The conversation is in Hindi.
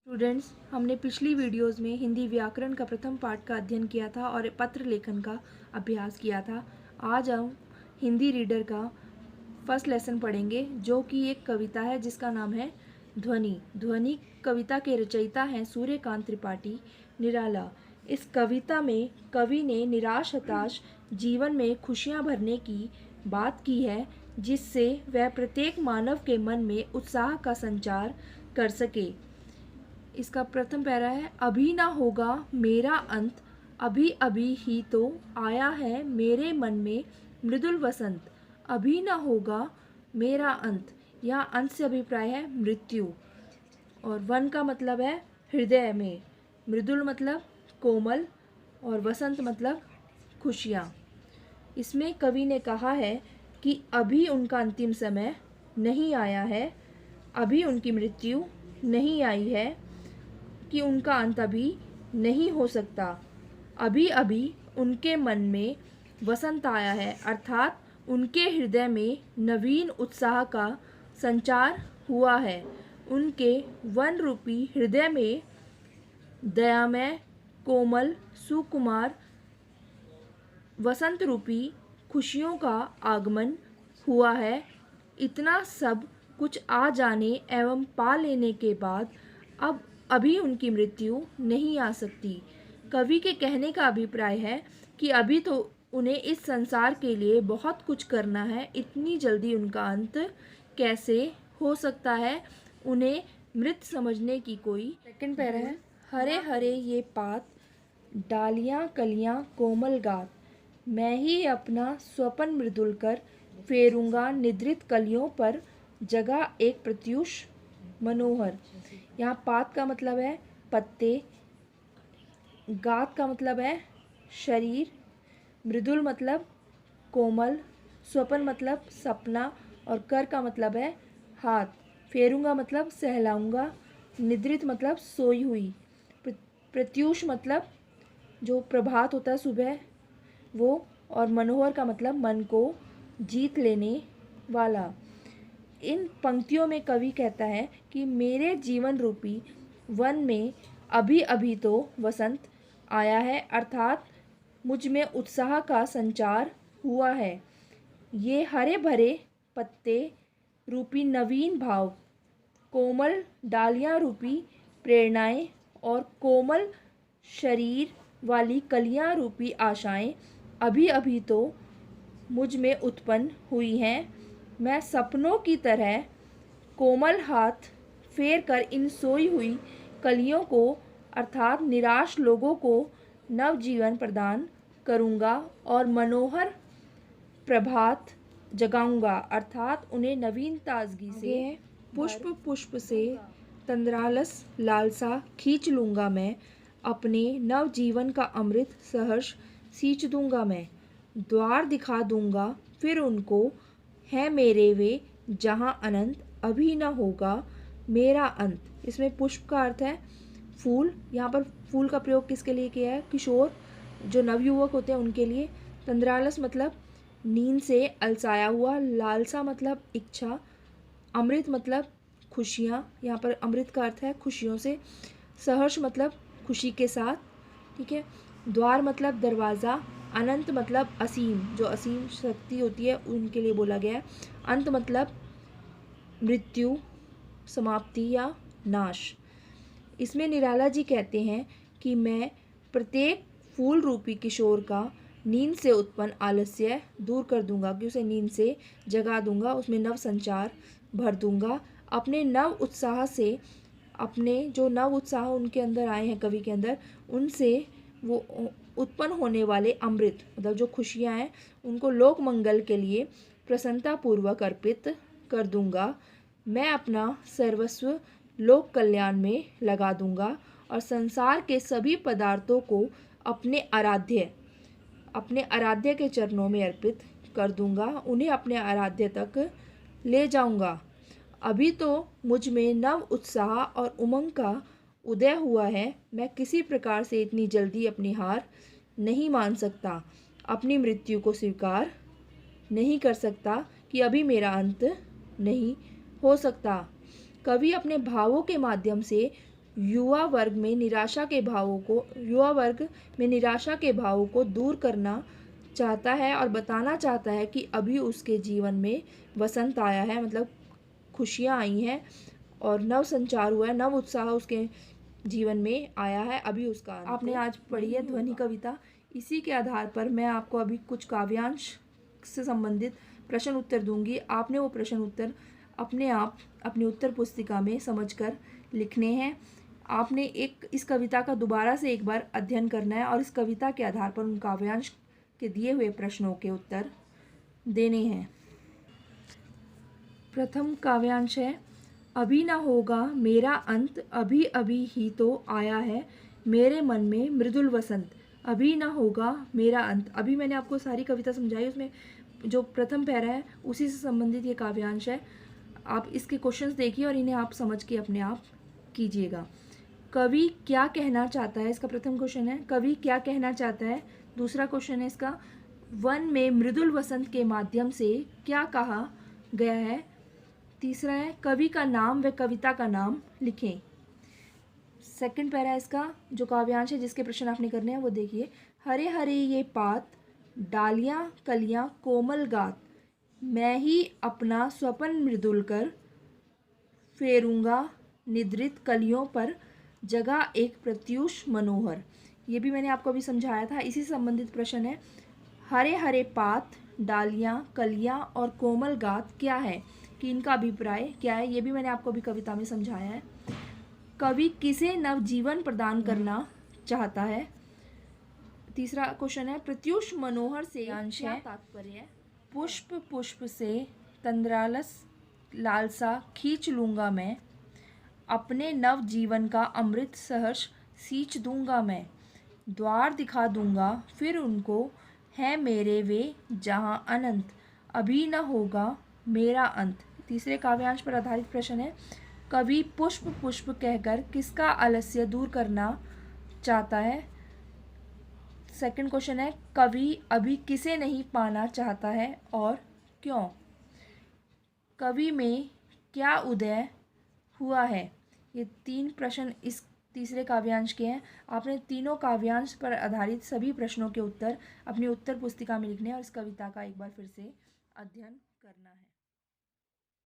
स्टूडेंट्स, हमने पिछली वीडियोस में हिंदी व्याकरण का प्रथम पाठ का अध्ययन किया था और पत्र लेखन का अभ्यास किया था। आज हम हिंदी रीडर का फर्स्ट लेसन पढ़ेंगे, जो कि एक कविता है जिसका नाम है ध्वनि। ध्वनि कविता के रचयिता हैं सूर्यकांत त्रिपाठी निराला। इस कविता में कवि ने निराश हताश जीवन में खुशियाँ भरने की बात की है, जिससे वह प्रत्येक मानव के मन में उत्साह का संचार कर सके। इसका प्रथम पैरा है, अभी ना होगा मेरा अंत, अभी अभी ही तो आया है मेरे मन में मृदुल वसंत। अभी ना होगा मेरा अंत, यहाँ अंत से अभिप्राय है मृत्यु। और वन का मतलब है हृदय में, मृदुल मतलब कोमल और वसंत मतलब खुशियाँ। इसमें कवि ने कहा है कि अभी उनका अंतिम समय नहीं आया है, अभी उनकी मृत्यु नहीं आई है, कि उनका अंत अभी नहीं हो सकता। अभी अभी उनके मन में वसंत आया है, अर्थात उनके हृदय में नवीन उत्साह का संचार हुआ है। उनके वन रूपी हृदय में दयामय कोमल सुकुमार वसंत रूपी खुशियों का आगमन हुआ है। इतना सब कुछ आ जाने एवं पा लेने के बाद अब अभी उनकी मृत्यु नहीं आ सकती। कवि के कहने का अभिप्राय है कि अभी तो उन्हें इस संसार के लिए बहुत कुछ करना है, इतनी जल्दी उनका अंत कैसे हो सकता है, उन्हें मृत समझने की कोई। सेकंड पैरा है, हरे हरे ये पात, डालियाँ कलियाँ कोमल गात, मैं ही अपना स्वपन मृदुल कर फेरूंगा निद्रित कलियों पर जगह एक प्रत्यूष मनोहर। यहाँ पात का मतलब है पत्ते, गात का मतलब है शरीर, मृदुल मतलब कोमल, स्वपन मतलब सपना और कर का मतलब है हाथ, फेरूंगा मतलब सहलाऊंगा, निद्रित मतलब सोई हुई, प्रत्यूष मतलब जो प्रभात होता है सुबह वो, और मनोहर का मतलब मन को जीत लेने वाला। इन पंक्तियों में कवि कहता है कि मेरे जीवन रूपी वन में अभी अभी तो वसंत आया है, अर्थात मुझ में उत्साह का संचार हुआ है। ये हरे भरे पत्ते रूपी नवीन भाव, कोमल डालियाँ रूपी प्रेरणाएं और कोमल शरीर वाली कलियाँ रूपी आशाएं अभी अभी तो मुझ में उत्पन्न हुई हैं। मैं सपनों की तरह कोमल हाथ फेर कर इन सोई हुई कलियों को अर्थात निराश लोगों को नवजीवन प्रदान करूँगा और मनोहर प्रभात जगाऊंगा, अर्थात उन्हें नवीन ताजगी से पुष्प पुष्प से तंद्रालस लालसा खींच लूँगा मैं, अपने नवजीवन का अमृत सहर्ष सींच दूँगा मैं, द्वार दिखा दूँगा फिर उनको, है मेरे वे जहाँ अनंत अभी न होगा मेरा अंत। इसमें पुष्प का अर्थ है फूल, यहाँ पर फूल का प्रयोग किसके लिए किया है? किशोर जो नवयुवक होते हैं उनके लिए। तंद्रालस मतलब नींद से अलसाया हुआ, लालसा मतलब इच्छा, अमृत मतलब खुशियाँ, यहाँ पर अमृत का अर्थ है खुशियों से, सहर्ष मतलब खुशी के साथ, ठीक है। द्वार मतलब दरवाज़ा, अनंत मतलब असीम, जो असीम शक्ति होती है उनके लिए बोला गया है। अंत मतलब मृत्यु, समाप्ति या नाश। इसमें निराला जी कहते हैं कि मैं प्रत्येक फूल रूपी किशोर का नींद से उत्पन्न आलस्य दूर कर दूंगा, कि उसे नींद से जगा दूंगा, उसमें नव संचार भर दूंगा, अपने नव उत्साह से, अपने जो नव उत्साह उनके अंदर आए हैं कवि के अंदर, उनसे वो उत्पन्न होने वाले अमृत मतलब जो खुशियाँ हैं उनको लोक मंगल के लिए प्रसन्नतापूर्वक अर्पित कर दूंगा। मैं अपना सर्वस्व लोक कल्याण में लगा दूंगा और संसार के सभी पदार्थों को अपने आराध्य के चरणों में अर्पित कर दूंगा, उन्हें अपने आराध्य तक ले जाऊंगा। अभी तो मुझ में नव उत्साह और उमंग का उदय हुआ है, मैं किसी प्रकार से इतनी जल्दी अपनी हार नहीं मान सकता, अपनी मृत्यु को स्वीकार नहीं कर सकता कि अभी मेरा अंत नहीं हो सकता। कवि अपने भावों के माध्यम से युवा वर्ग में निराशा के भावों को दूर करना चाहता है और बताना चाहता है कि अभी उसके जीवन में वसंत आया है, मतलब खुशियाँ आई हैं और नव संचार हुआ है, नव उत्साह उसके जीवन में आया है, अभी उसका अंत आपने आज पढ़ी है ध्वनि कविता। इसी के आधार पर मैं आपको अभी कुछ काव्यांश से संबंधित प्रश्न उत्तर दूंगी। आपने वो प्रश्न उत्तर अपने आप अपनी उत्तर पुस्तिका में समझकर लिखने हैं। आपने इस कविता का दोबारा से एक बार अध्ययन करना है और इस कविता के आधार पर उन काव्यांश के दिए हुए प्रश्नों के उत्तर देने हैं। प्रथम काव्यांश है, अभी ना होगा मेरा अंत, अभी अभी ही तो आया है मेरे मन में मृदुल वसंत। अभी ना होगा मेरा अंत। अभी मैंने आपको सारी कविता समझाई, उसमें जो प्रथम पैरा है उसी से संबंधित ये काव्यांश है। आप इसके क्वेश्चंस देखिए और इन्हें आप समझ के अपने आप कीजिएगा। कवि क्या कहना चाहता है, इसका प्रथम क्वेश्चन है, कवि क्या कहना चाहता है। दूसरा क्वेश्चन है इसका, वन में मृदुल वसंत के माध्यम से क्या कहा गया है। तीसरा है, कवि का नाम व कविता का नाम लिखें। सेकंड पैरा है इसका, जो काव्यांश है जिसके प्रश्न आपने करने हैं वो देखिए। हरे हरे ये पात, डालियाँ कलियाँ कोमल गात, मैं ही अपना स्वपन मृदुल कर फेरूंगा निद्रित कलियों पर, जगह एक प्रत्यूष मनोहर। ये भी मैंने आपको अभी समझाया था। इसी से संबंधित प्रश्न है, हरे हरे पात, डालियाँ कलियाँ और कोमल गात क्या है, कि इनका अभिप्राय क्या है। ये भी मैंने आपको अभी कविता में समझाया है। कवि किसे नवजीवन प्रदान करना चाहता है। तीसरा क्वेश्चन है, प्रत्यूष मनोहर से क्या तात्पर्य है। पुष्प पुष्प से तंद्रालस लालसा खींच लूँगा मैं, अपने नव जीवन का अमृत सहर्ष सींच दूंगा मैं, द्वार दिखा दूंगा फिर उनको, है मेरे वे जहाँ अनंत, अभी न होगा मेरा अंत। तीसरे काव्यांश पर आधारित प्रश्न है, कवि पुष्प पुष्प कहकर किसका आलस्य दूर करना चाहता है। सेकंड क्वेश्चन है, कवि अभी किसे नहीं पाना चाहता है और क्यों। कवि में क्या उदय हुआ है। ये 3 प्रश्न इस तीसरे काव्यांश के हैं। आपने तीनों काव्यांश पर आधारित सभी प्रश्नों के उत्तर अपनी उत्तर पुस्तिका में लिखने हैं और इस कविता का एक बार फिर से अध्ययन करना है।